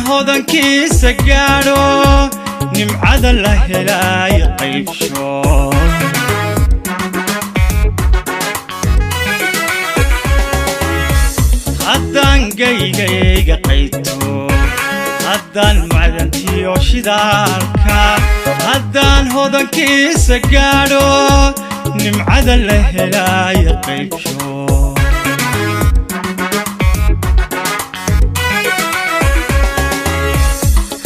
هودن كيس قالو نمعد الله لا يقيب شو هدان قي قيتو هدان معدنتي وشداركا هدان هودن كيس قالو نمعد الله لا يقيب شو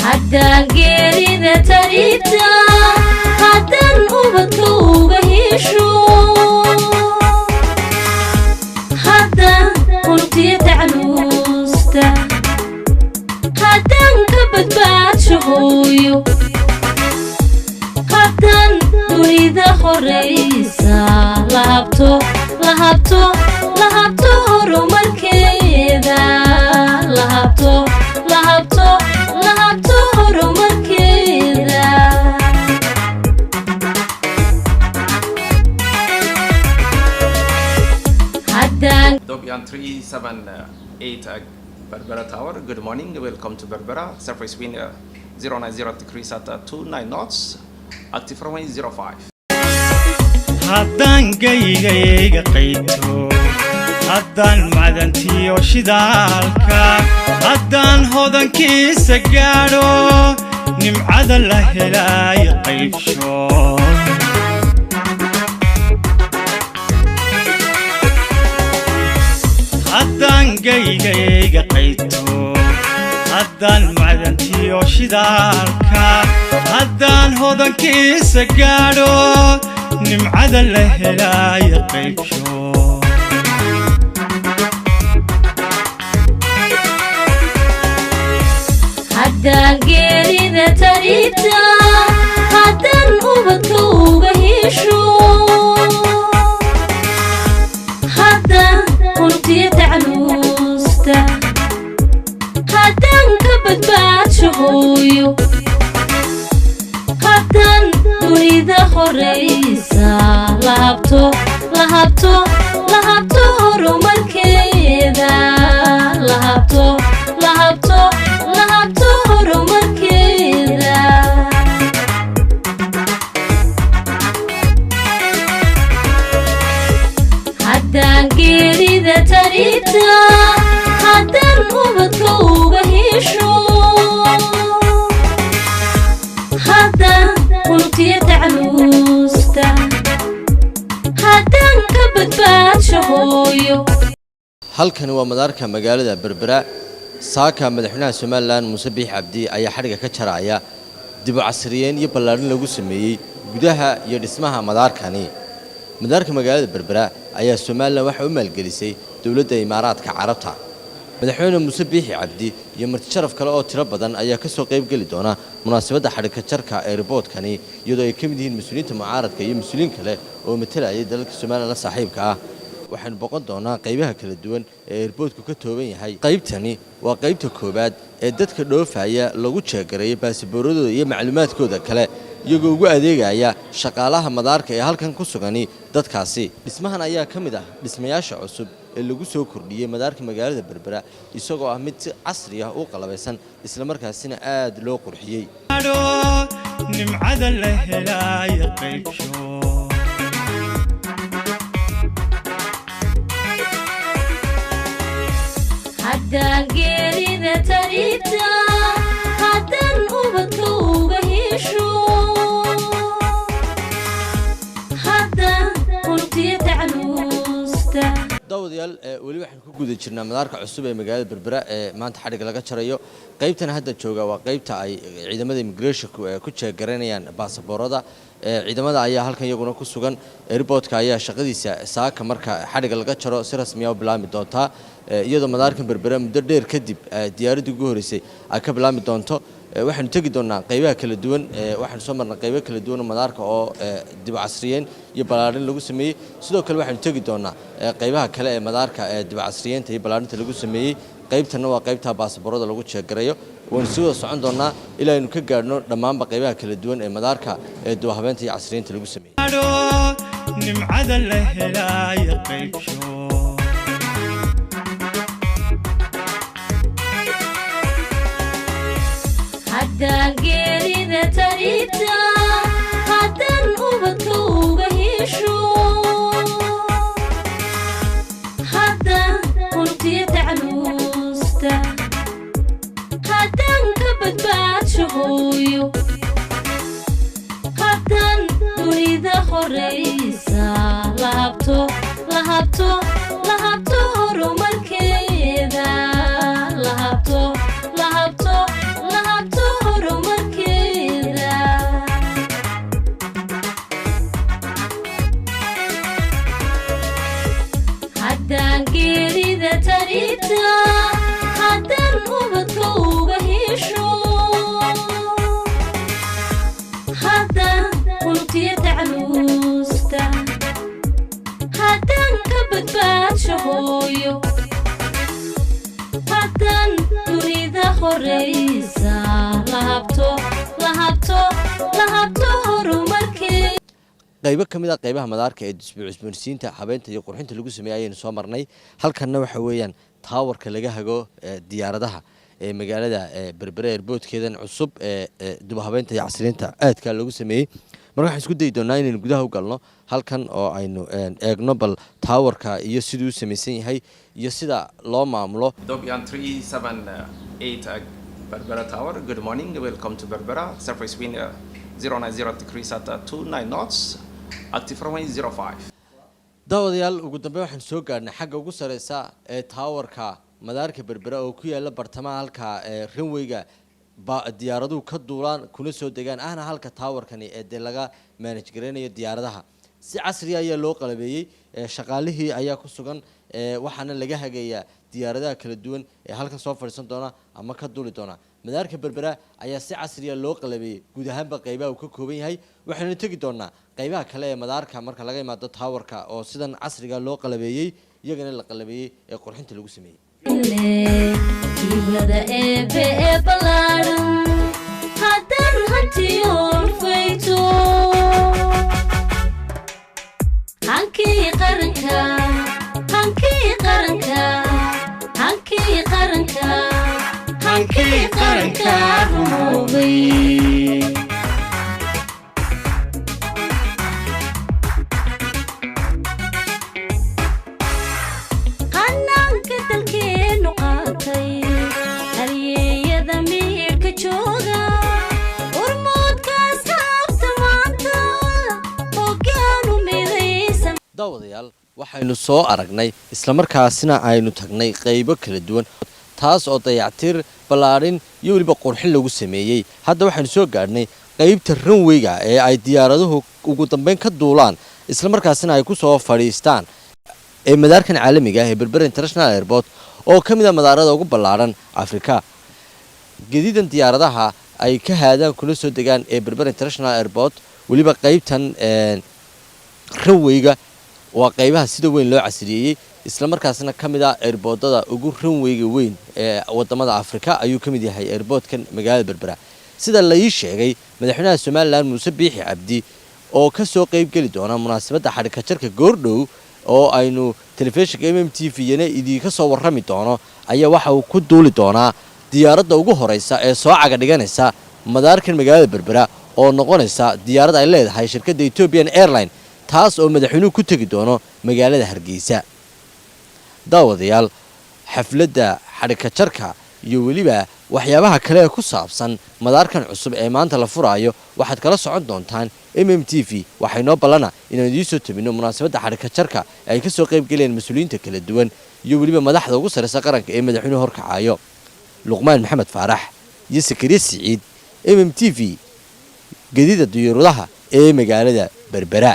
هدان غيري ذا تريتا هدان أبكو بهيشو هدان قلتي تعلوستا هدان كبت باتشهويو هدان نريد خريسا لهبتو لهبتو لهبتو هرو مركيدا لهبتو لهبتو لهبتو هرو مركيدا هدان Dobian 378 Berbera Tower. Good morning. Welcome to Berbera. Surface wind 090 degrees at 29 knots. Active runway 05. هدان قي قيتو هدان معدنتي وشدالكا هدان هودن كيس قالو نمعد الله لا يقيب شو هدان قي قيتو هدان معدنتي وشدالكا هدان هودن كيس قالو نمعد الله لا يقيب شو هدان غيري ذا تريتا هدان أبكو بهيشو هدان قلتي تعلوستا هدان كبت باتشهويو هدان نريد خريسا لهبتو لهبتو لهبتو هرو مركيدا لهبتو لهبتو لهبتو هرو مركيدا هدان غيري ذا تريتا هدان أبكو بهيشو هدان قلتي تعلوستا هدان كبت باتشهويو halkan waa madaarka magaalada Berbera saaka madaxweynaha Soomaaliland Muuse Biixi Cabdi ayaa xariga ka jaraya dib u casriyeyn iyo ballaarin lagu sameeyay gudaha iyo dhismaha madaarkani madaarka magaalada Berbera ayaa Soomaaliland waxa uu maalgelisay dawladda Imaaraadka Carabta madaxweyne Muuse Biixi Cabdi iyo marti sharaf kale oo tiro badan ayaa ka soo qayb gali doona munaasabadda xariga jarka airport-kani iyadoo ay ka mid yihiin mas'uuliyiinta mucaaradka iyo mas'uuliyiin kale oo matalaya dalka Soomaaliland saaxiibka ah waxaan boqon doonaa qaybaha kala duwan ee airport-ku ka tooban yahay qaybtani waa qaybta koobaad ee dadka dhoofaya lagu jeegareeyay baasaboorradooda iyo macluumaadkooda kale iyagoo ugu adeegaya shaqaalaha madaarka ee halkan ku sugan dadkaasi dhismahan ayaa ka mid ah dhismayaasha cusub ee lagu soo kordhiyay madaarka magaalada Berbera isagoo ah mid si casri ah u qalabaysan isla markaasina aad loo qurxiyay نمعد الله لا يقيب شو هدان غيري ذا تريتا هدان أبكو بهيشو هدان قلتي تعلوستا dawadayaal wali waxaan ku guda jirnaa madaarka cusub ee magaalada Berbera ee maanta xariga laga jarayo qaybtan hadda jooga waa qaybta ay ciidamada immigration ku jeegaranayaan baasaboorada ciidamada ayaa halkan iyaguna ku sugan airport-ka ayaa shaqadiisa saaka marka xariga laga jaro si rasmi ah u bilaami doonta iyadoo madaarka Berbera muddo dheer kadib diyaaradii ugu horeysay ay ka bilaami doonto waxaan tagi doonaa qaybaha kala duwan waxaan soo marnaa qaybo kala duwan madaarka oo dib casriyeyn iyo ballaarin lagu sameeyay sidoo kale waxaan tagi doonaa qaybaha kale ee madaarka dib casriyeynta iyo ballaarinta lagu sameeyay qaybtana waa qaybta baasaboorada lagu jeegarayo waan soo socon doonaa ilaa aynu ka gaarno dhammaan qaybaha kala duwan ee madaarka ee dib habeynta iyo casriyeynta lagu sameeyay nimcada la helaayo qaybsho haddaan geerida tariibta haddaan ubadka uga hesho haddaan huntiya tacluusta haddaan ka badbaadsho hooyo haddaan dunida horaysa lahabto horumarkeeda lahabto horumarkeeda haddaan geerida tariibta haddaan ubadka uga hesho haddaan huntiya tacluusta haddaan ka badbaadsho hooyo haddaan dunida horaysa lahabto horumarkeeda qaybo ka mid ah qaybaha madaarka ee cusboonaysiinta habeynta iyo qurxinta lagu sameeyay ayaynu soo marnay halkanna waxa weeyaan taawarka laga hago diyaaradaha ee magaalada berbera airportkeedan cusub ee dib u habeynta iyo casriyeynta aadka lagu sameeyay marka waxaan isku dayi doonaa inaynu gudaha u galno halkan oo aynu eegno bal taawarka iyo siduu u samaysan yahay iyo sida loo maamulo. Ethiopian 378 Berbera Tower. Good morning. Welcome to Berbera. Surface wind 090 degrees at 29 knots. Active frequency 05. daawadayaal ugu dambeyn waxaan soo gaarnay xagga ugu sareysa ee taawarka madaarka berbera oo ku yaala bartamaha halka runwayga diyaaraduhu ka duulaan kuna soo degaan ahna halka taawarkani ee laga manage gareynayo diyaaradaha si casri ah ayaa loo qalabeeyay shaqaalihii ayaa ku sugan waxaana laga hagayaa diyaaradaha kala duwan ee halkan soo fadhiisan doona ama ka duuli doona madaarka berbera ayaa si casri ah loo qalabeeyay guud ahaanba qaybaha uu ka kooban yahay waxaanu tagi doonaa qaybaha kale ee madaarka marka laga imaado taawarka oo sidan casriga loo qalabeeyay iyagana la qalabeeyay ee qurxinta lagu sameeyay kiblada eebe ee ballaaran haddaan hantiyoon fayto hankii qaranka rumoobay qanaanka dalkeenu qaatay halyeeyada miirka jooga urmoodkaas haabta maanta hoggaanu midaysan daawadayaal waxaynu soo aragnay isla markaasina aynu tagnay qaybo kala duwan taas oo dayactir ballaarin iyo weliba qurxin lagu sameeyey hadda waxaynu soo gaadhnay qaybta runwayga ee ay diyaaraduhu ugu dambeyn ka duulaan isla markaasina ay ku soo fadhiistaan ee madaarkan caalamiga ah ee berbera international airport oo ka mid ah madaarada ugu ballaaran afrika gedidan diyaaradaha ay ka haadaan kuna soo degaan ee berbera international airport weliba qaybtan runwayga waa qaybaha sida weyn loo casriyeeyey isla markaasna ka mid ah airboodada ugu runwayga weyn ee wadamada afrika ayuu ka mid yahay airboodkan magaalada berbera sida la ii sheegay madaxweynaha somalilan muuse biixi cabdi oo ka soo qayb geli doona munaasabadda xadhigka jarka goordhow oo aynu telefishinka MMTV-yana idinka soo warrami doono ayaa waxa uu ku duuli doonaa diyaaradda ugu horeysa ee soo caga dhiganaysa madaarkan magaalada berbera oo noqonaysa diyaarad ay leedahay shirkadda Ethiopian Airlines taas oo madaxweynuhu ku tagi doono magaalada Hargeysa daawadayaal xafladda xadhigka jarka iyo weliba waxyaabaha kale ee ku saabsan madaarkan cusub ee maanta la furaayo waxaad kala socon doontaan MMTV waxay noo ballana inaan idiin soo tabino munaasabadda xadhigka jarka ay ka soo qayb galeen mas'uuliyiinta kala duwan iyo weliba madaxda ugu sareysa qaranka ee madaxweynuhu horkacayo luqmaan maxamed faarax iyo sakariye siciid MMTV gedida diyaaradaha ee magaalada berbera.